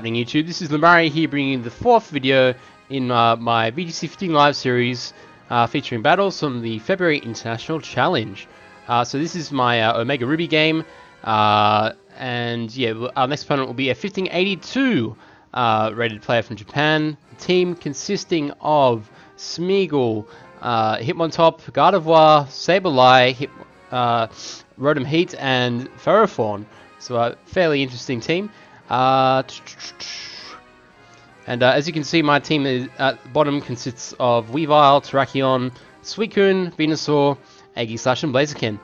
happening, YouTube? This is Braviary here, bringing you the fourth video in my VGC 15 live series featuring battles from the February International Challenge. So this is my Omega Ruby game, and yeah, our next opponent will be a 1582 rated player from Japan. The team consisting of Smeagol, Hitmontop, Gardevoir, Sableye, Rotom Heat, and Ferrothorn. So a fairly interesting team. And as you can see, my team is at the bottom consists of Weavile, Terrakion, Suicune, Venusaur, Aegislash, and Blaziken.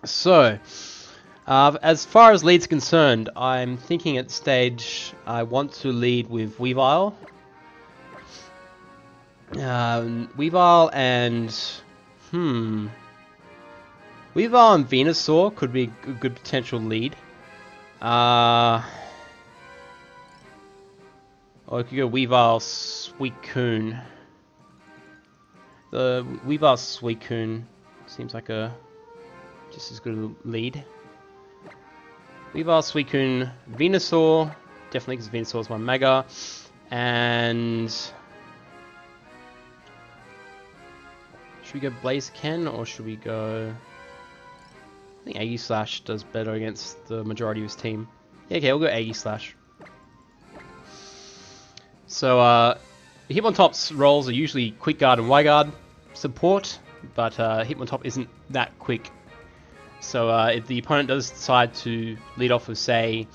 So, as far as leads concerned, I'm thinking at stage I want to lead with Weavile. Weavile and Weavile and Venusaur could be a good potential lead. Or I could go Weavile Suicune. The Weavile Suicune seems like a just as good a lead. Weavile Suicune, Venusaur, definitely because Venusaur is my Mega, and should we go Blaziken or should we go? I think Aegislash does better against the majority of his team. Yeah, okay, we'll go Aegislash. So, Hitmontop's roles are usually Quick Guard and Y-Guard support, but Hitmontop isn't that quick. So, if the opponent does decide to lead off with, say,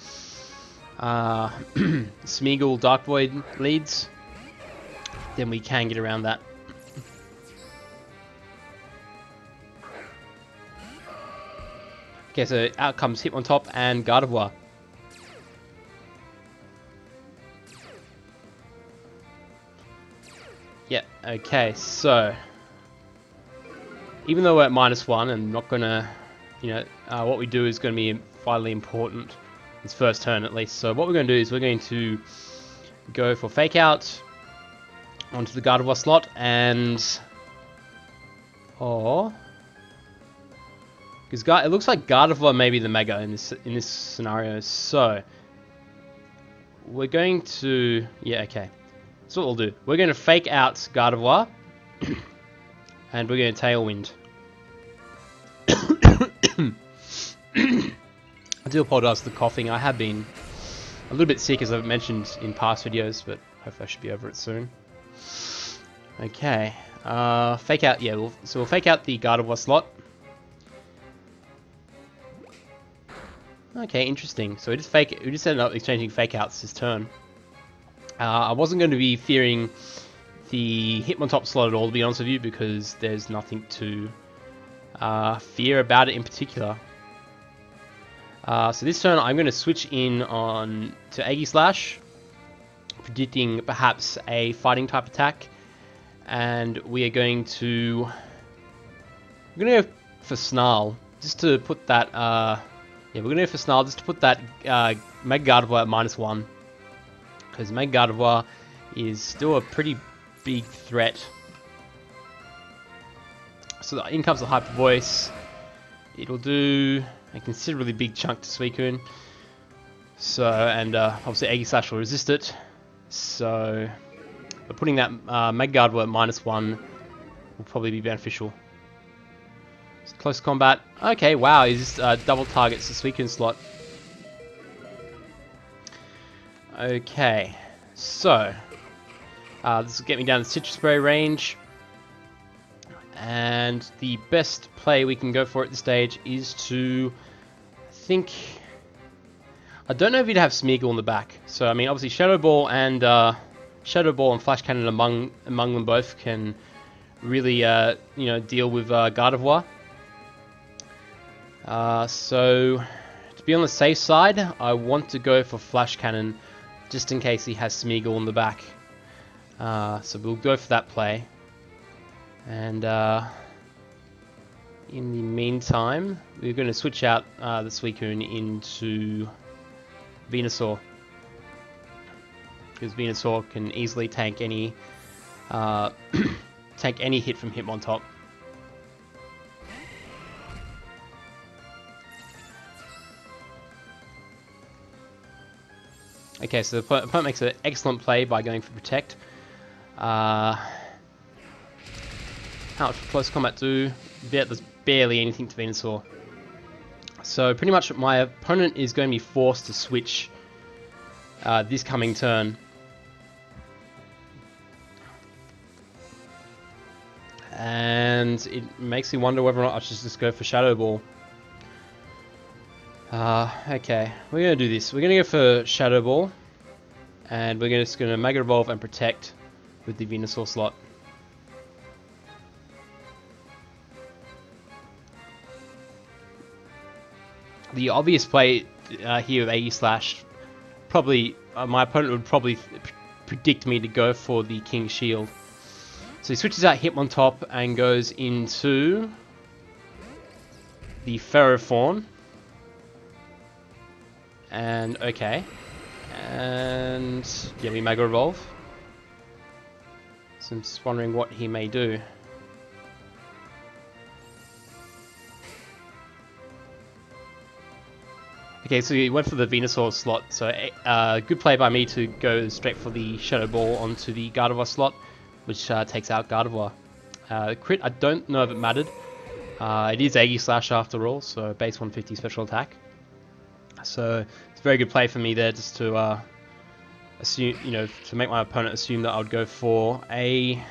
Smeagol Dark Void leads, then we can get around that. Okay, so out comes Hitmontop and Gardevoir. Yeah, okay, so even though we're at -1 and not gonna, you know, what we do is going to be vitally important this first turn at least. So what we're going to do is we're going to go for Fake Out onto the Gardevoir slot and because it looks like Gardevoir may be the Mega in this scenario. So we're going to okay. That's what we'll do. We're going to Fake Out Gardevoir and we're going to Tailwind. I do apologize for the coughing. I have been a little bit sick, as I've mentioned in past videos, but hopefully I should be over it soon. Okay, Fake Out. Yeah, we'll Fake Out the Gardevoir slot. Okay, interesting. So we just ended up exchanging Fake Outs this turn. I wasn't going to be fearing the Hitmontop slot at all, to be honest with you, because there's nothing to fear about it in particular. So this turn I'm going to switch in on to Aegislash, predicting perhaps a fighting type attack, and we are going to go for Snarl just to put that we're going to go for Snarl just to put that Mega Gardevoir at -1, because Mega Gardevoir is still a pretty big threat. So in comes the Hyper Voice. It'll do a considerably big chunk to Suicune. So, and obviously Aegislash will resist it. So, but putting that Mega Gardevoir at -1 will probably be beneficial. It's close combat. Okay, wow, he just double targets the Suicune slot. Okay, so this will get me down to Citrus Spray range. And the best play we can go for at this stage is to, I don't know if you'd have Smeagol in the back. So I mean, obviously Shadow Ball and Flash Cannon among them both can really you know, deal with Gardevoir. So to be on the safe side, I want to go for Flash Cannon just in case he has Smeagol in the back. So we'll go for that play. And in the meantime, we're going to switch out the Suicune into Venusaur, because Venusaur can easily tank any hit from Hitmontop. Okay, so the opponent makes an excellent play by going for Protect. How much close combat do? There's barely anything to Venusaur. So pretty much my opponent is going to be forced to switch this coming turn. And it makes me wonder whether or not I should just go for Shadow Ball. Okay, we're going to do this. We're going to go for Shadow Ball. And we're just going to Mega Evolve and Protect with the Venusaur slot. The obvious play here with AE Slash, probably my opponent would probably predict me to go for the King's Shield. So he switches out Hitmontop and goes into the Ferrothorn. And okay. And yeah, we Mega Evolve. So I'm just wondering what he may do. Okay, so he went for the Venusaur slot, so good play by me to go straight for the Shadow Ball onto the Gardevoir slot, which takes out Gardevoir. Crit, I don't know if it mattered. It is Aegis Slash after all, so base 150 special attack. So it's a very good play for me there, just to assume, to make my opponent assume that I would go for a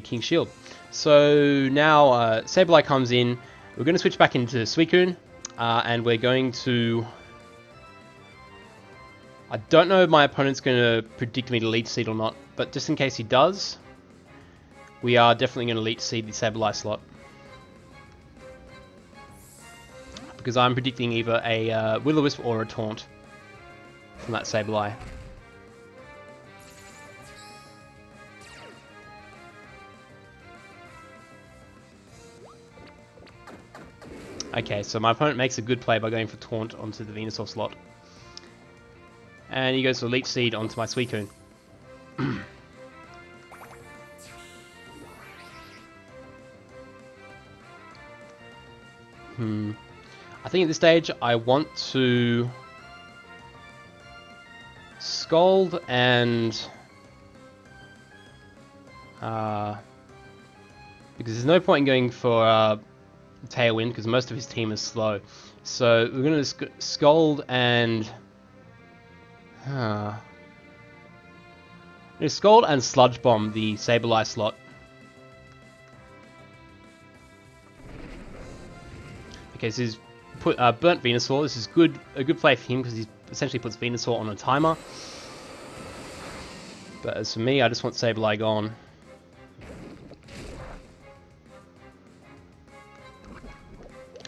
King Shield. So now Sableye comes in. We're going to switch back into Suicune, and we're going to... I don't know if my opponent's going to predict me to Leech Seed or not, but just in case he does, we are definitely going to Leech Seed the Sableye slot. Because I'm predicting either a Will-O-Wisp or a Taunt from that Sableye. Okay, so my opponent makes a good play by going for Taunt onto the Venusaur slot. And he goes for Leech Seed onto my Suicune. I think at this stage I want to Scald and because there's no point in going for Tailwind because most of his team is slow. So we're going to Scald and Scald and Sludge Bomb the Sableye slot. Okay, so he's put Burnt Venusaur. This is a good play for him because he essentially puts Venusaur on a timer. But as for me, I just want Sableye gone.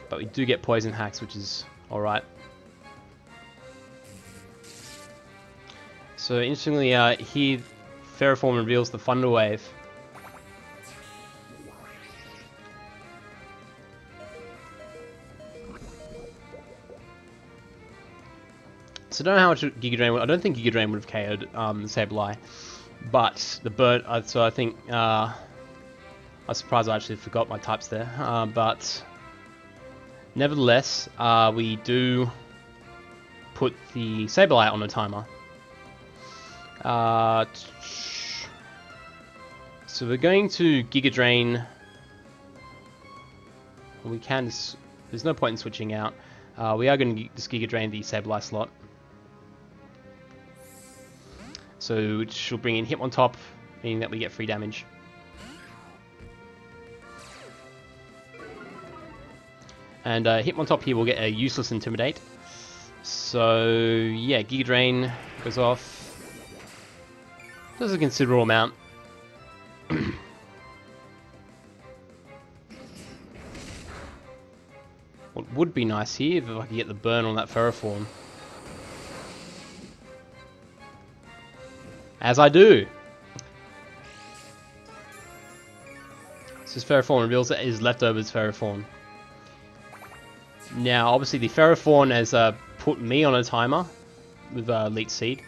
But we do get Poison Hacks, which is alright. So interestingly, here Ferrothorn reveals the Thunder Wave. So I don't know how much Giga Drain would... I don't think Giga Drain would have KO'd Sableye. But the Burnt... so I think... I was surprised I actually forgot my types there. But... nevertheless, we do put the Sableye on a timer. So we're going to Giga Drain. We can just... there's no point in switching out. We are going to just Giga Drain the Sableye slot. So which will bring in Hitmontop, meaning that we get free damage. And Hitmontop here will get a useless Intimidate. So yeah, Giga Drain goes off. Does a considerable amount. What would be nice here if I could get the burn on that Ferrothorn. As I do. So this Ferrothorn reveals that his leftovers Ferrothorn. Now, obviously, the Ferrothorn has put me on a timer with Leech Seed,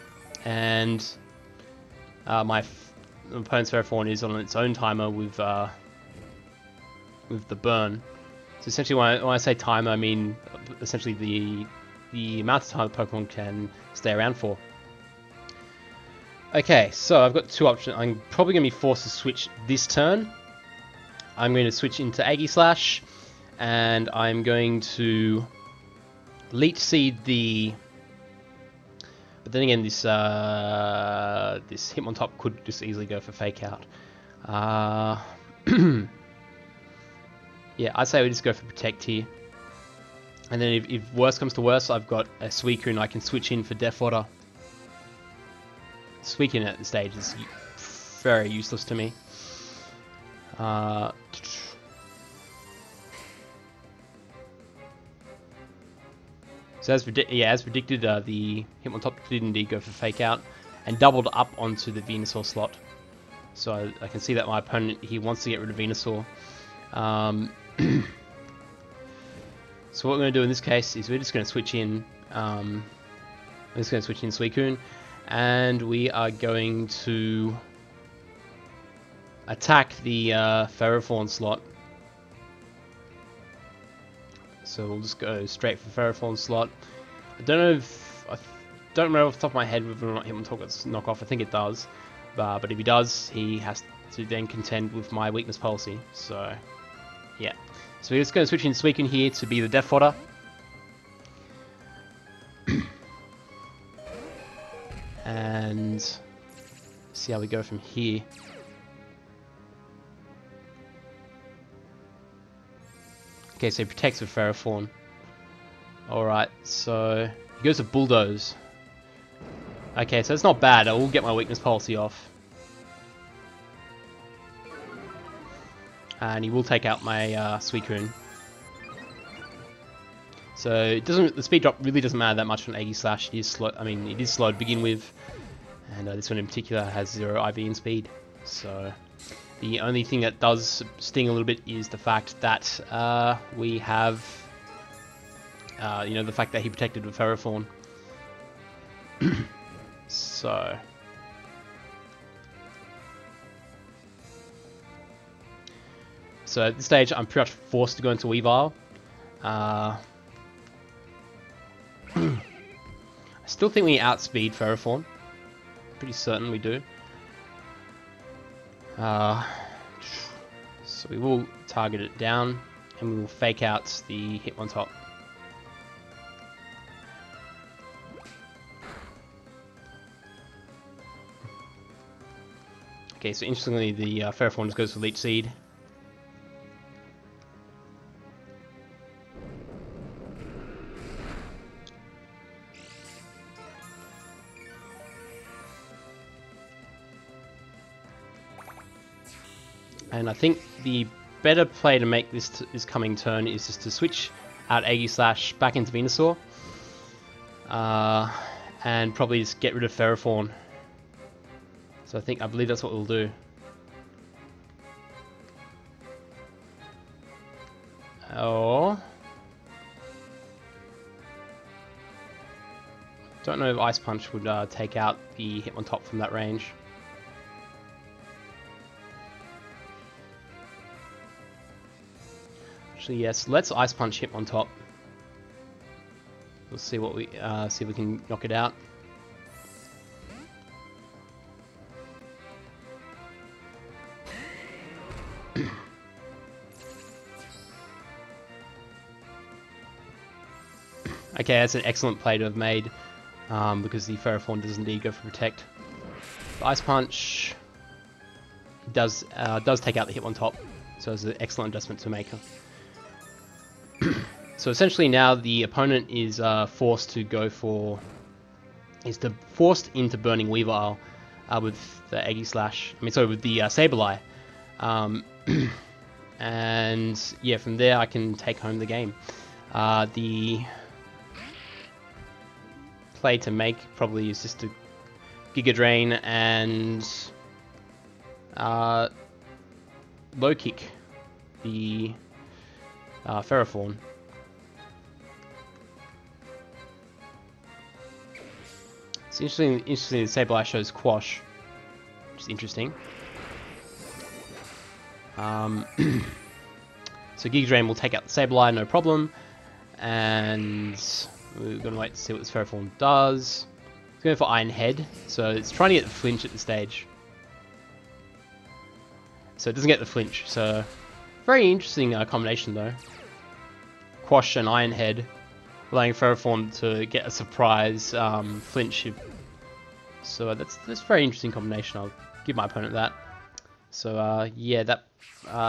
and my opponent's Ferrothorn is on its own timer with the burn. So essentially, when I say timer, I mean essentially the the amount of time the Pokemon can stay around for. Okay, so I've got two options. I'm probably going to be forced to switch this turn. I'm going to switch into Aegislash, and I'm going to Leech Seed the... But then again, this Hitmontop could just easily go for Fake Out. Yeah, I'd say we just go for Protect here. And then if worse comes to worse, I've got a Suicune I can switch in for Death Water. Suicune at this stage is very useless to me. So as predicted, the Hitmontop did indeed go for Fake Out and doubled up onto the Venusaur slot. So I can see that my opponent here wants to get rid of Venusaur. So what we're going to do in this case is we're just going to switch in. Suicune, and we are going to attack the Ferrothorn slot. So we'll just go straight for Ferrothorn slot. I don't know if I don't remember off the top of my head whether or not Hitmontop gets knock off. I think it does, but if he does, he has to then contend with my weakness policy. So yeah, so we're just going to switch in Suicune here to be the Death Fodder. And see how we go from here. Okay, so he protects with Ferrothorn. Alright, so he goes to Bulldoze. Okay, so it's not bad. I will get my weakness policy off. And he will take out my Suicune. So it doesn't. The speed drop really doesn't matter that much on Aegislash. It is slow. I mean, it is slow to begin with, and this one in particular has 0 IV in speed. So the only thing that does sting a little bit is the fact that we have, the fact that he protected with Ferrothorn. So at this stage, I'm pretty much forced to go into Weavile. I still think we outspeed Ferrothorn. Pretty certain we do. So we will target it down, and we will Fake Out the Hitmontop. Okay, so interestingly, the Ferrothorn just goes for Leech Seed. And I think the better play to make this coming turn is just to switch out Aegislash back into Venusaur. And probably just get rid of Ferrothorn. So I believe that's what we'll do. Oh. Don't know if Ice Punch would take out the Hitmontop from that range. Actually, yes. Let's Ice Punch Hitmontop. We'll see what we see if we can knock it out. Okay, that's an excellent play to have made, because the Ferrothorn does indeed go for Protect. The Ice Punch does take out the Hitmontop, so it's an excellent adjustment to make. So essentially now the opponent is forced into Burning Weavile with the Aegislash. With the Sableye. And yeah, from there I can take home the game. The play to make probably is just to Giga Drain and low kick the Ferrothorn. It's interesting the Sableye shows Quash, which is interesting. So Giga Drain will take out the Sableye, no problem. And We're going to wait to see what this Ferroform does. It's going for Iron Head, so it's trying to get the flinch at this stage. So it doesn't get the flinch, so very interesting combination though. Quash and Iron Head, allowing Ferroform to get a surprise flinch. So that's a very interesting combination. I'll give my opponent that. So yeah, that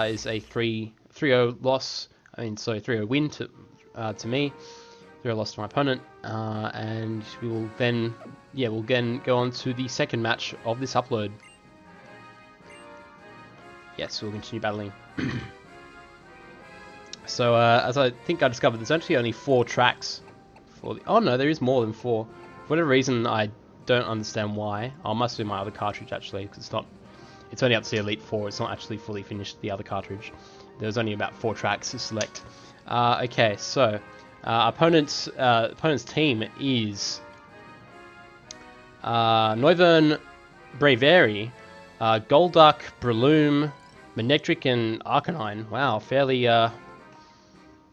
is a 3-0 loss. I mean, sorry, 3-0 win to me. 3-0 loss to my opponent, and we will then, yeah, we'll then go on to the second match of this upload. Yes, we'll continue battling. So as I think I discovered, there's actually only 4 tracks for the. Oh no, there is more than 4. For whatever reason, I don't understand why. I must be my other cartridge actually, because it's not. It's only up to the Elite 4. It's not actually fully finished. The other cartridge. There's only about 4 tracks to select. Okay, so opponent's team is Noivern, Braviary, Golduck, Breloom, Manectric, and Arcanine. Wow, fairly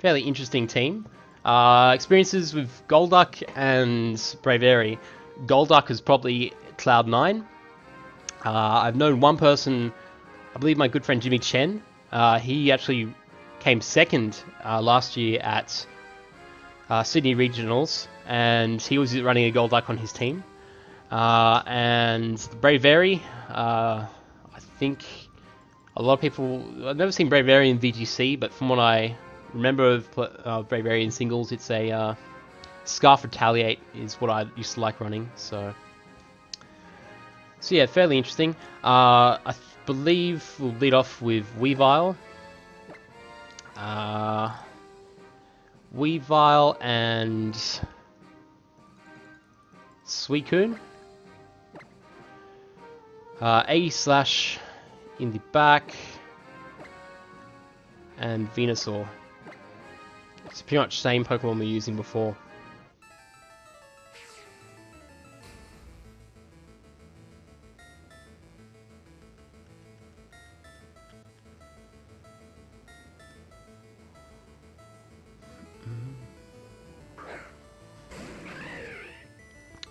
interesting team. Experiences with Golduck and Braviary. Golduck is probably Cloud9. I've known one person, I believe my good friend Jimmy Chen. He actually came second last year at Sydney Regionals, and he was running a Golduck on his team. And Braviary, I think a lot of people. I've never seen Braviary in VGC, but from what I remember of Braviary in singles, it's a Scarf Retaliate is what I used to like running. So yeah, fairly interesting. I believe we'll lead off with Weavile. Weavile and Suicune. A/Slash in the back. And Venusaur. It's pretty much the same Pokemon we were using before.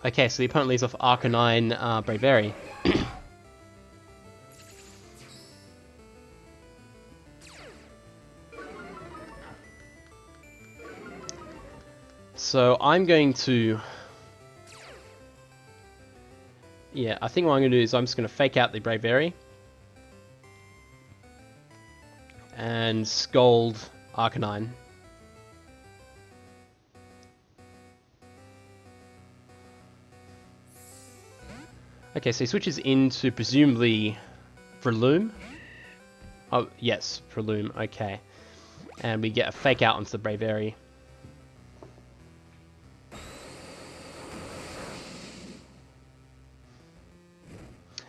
Okay, so the opponent leads off Arcanine, Braviary. So I'm going to... Yeah, I think what I'm going to do is I'm just going to fake out the Braviary. And Scold Arcanine. Okay, so he switches into presumably Breloom. Oh, yes, Breloom, okay. And we get a fake out onto the Braviary.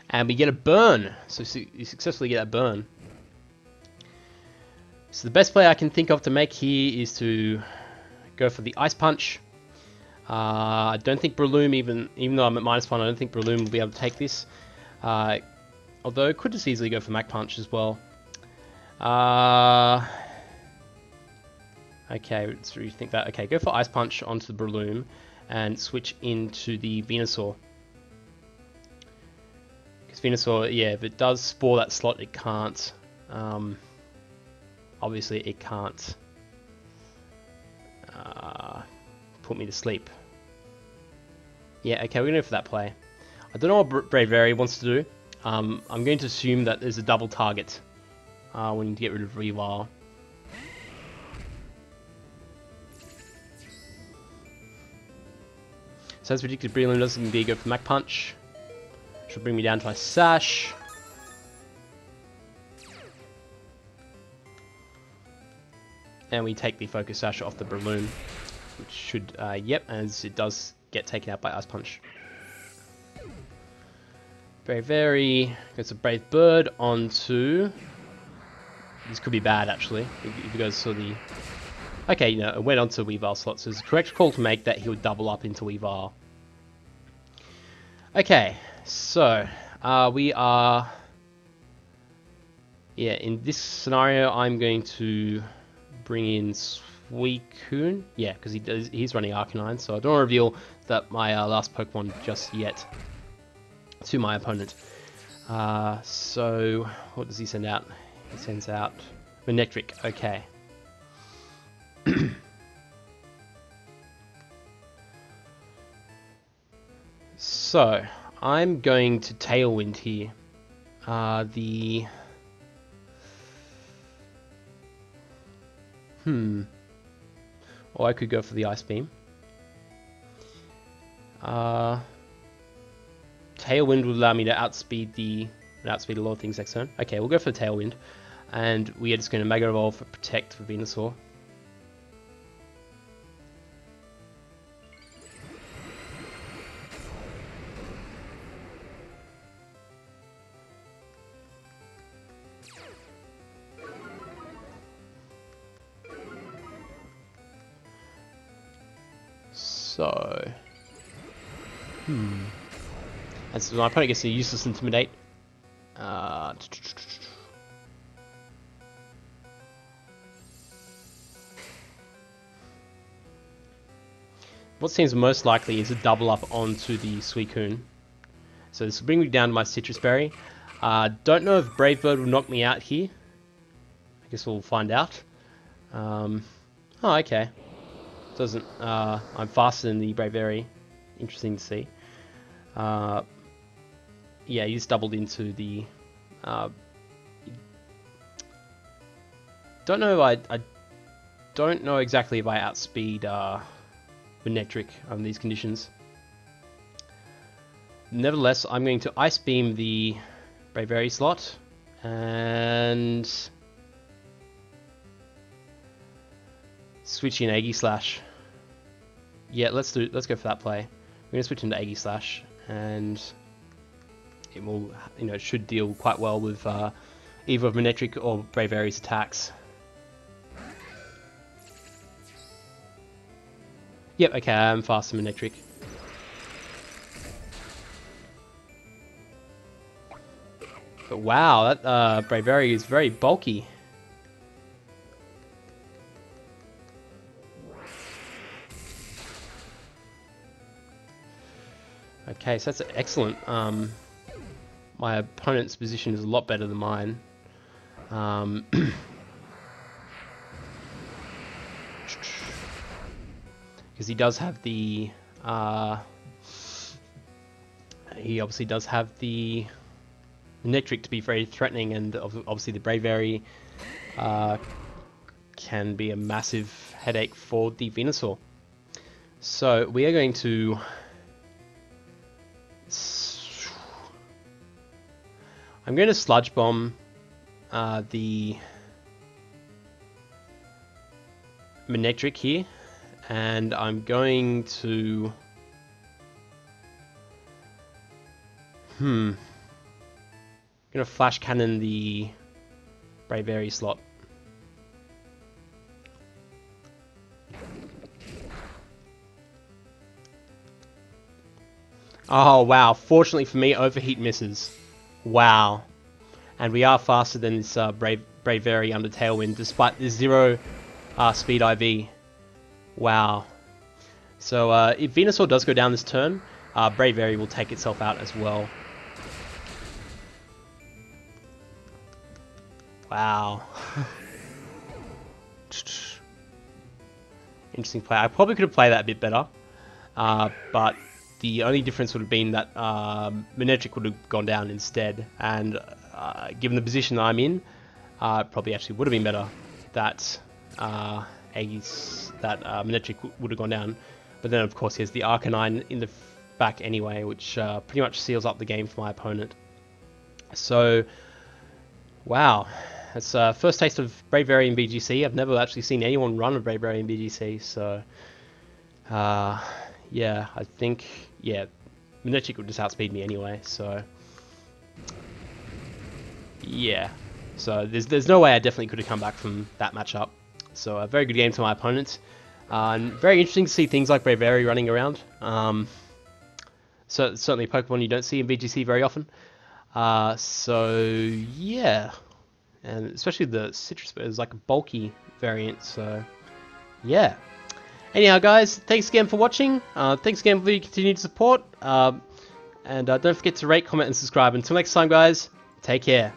And we get a burn. So you successfully get a burn. So the best play I can think of to make here is to go for the Ice Punch. I don't think Breloom, even though I'm at -1, I don't think Breloom will be able to take this. Although it could just easily go for Mach Punch as well. Okay, let's rethink that. Okay, go for Ice Punch onto the Breloom and switch into the Venusaur. Because Venusaur, yeah, if it does spore that slot, it can't. Obviously, it can't put me to sleep. Yeah, okay, we're going to go for that play. I don't know what Braviary wants to do. I'm going to assume that there's a double target when you get rid of Weavile. So as predicted, Breloom doesn't indeed go for Mach Punch. Should bring me down to my Sash. And we take the Focus Sash off the Breloom, which should, yep, as it does get taken out by Ice Punch. Braviary goes a Brave Bird onto... This could be bad, actually, if it goes to the... Okay, no, it went onto Weavile slot, so it's a correct call to make that he would double up into Weavile. Okay, so, we are... Yeah, in this scenario, I'm going to bring in Suicune. Yeah, because he's running Arcanine, so I don't want to reveal that my last Pokemon just yet to my opponent. So what does he send out? He sends out Manectric. Okay. So I'm going to Tailwind here. Or I could go for the Ice Beam. Tailwind would allow me to outspeed a lot of things next turn. Okay, we'll go for Tailwind, and we are just going to Mega Evolve for Protect for Venusaur. So, and so my opponent gets a useless Intimidate. What seems most likely is a double up onto the Suicune. So this will bring me down to my Citrus Berry. Don't know if Brave Bird will knock me out here. I guess we'll find out. Oh, okay. Doesn't. I'm faster than the Braviary. Interesting to see. Yeah, he's doubled into the. Don't know. I don't know exactly if I outspeed Manectric under these conditions. Nevertheless, I'm going to Ice Beam the Braviary slot and switch in Aegislash. Yeah, let's go for that play. We're gonna switch into Aegislash, and it will, it should deal quite well with either of Manectric or Braviary's attacks. Yep, okay, I'm faster than Manectric. But wow, that Braviary is very bulky. Okay, so that's excellent. My opponent's position is a lot better than mine. Because he does have the... he obviously does have the Manectric to be very threatening, and obviously the Braviary can be a massive headache for the Venusaur. So we are going to... I'm going to Sludge Bomb the Manectric here, and I'm going to gonna Flash Cannon the Braviary slot. Oh wow, fortunately for me, Overheat misses. Wow. And we are faster than this Braviary under Tailwind, despite the 0 speed IV. Wow. So if Venusaur does go down this turn, Braviary will take itself out as well. Wow. Interesting play. I probably could have played that a bit better, but the only difference would have been that Manectric would have gone down instead, and given the position that I'm in, probably actually would have been better that Manectric would have gone down. But then of course he has the Arcanine in the back anyway, which pretty much seals up the game for my opponent. So, wow. It's first taste of Braviary in VGC. I've never actually seen anyone run a Braviary in VGC, so yeah, I think Manectric would just outspeed me anyway, so yeah. So there's no way I definitely could have come back from that matchup. So a very good game to my opponent. And very interesting to see things like Braviary running around. So certainly a Pokemon you don't see in VGC very often. So yeah. And especially the Citrus Bird is like a bulky variant, so yeah. Anyhow, guys, thanks again for watching. Thanks again for your continued support. And don't forget to rate, comment, and subscribe. Until next time, guys, take care.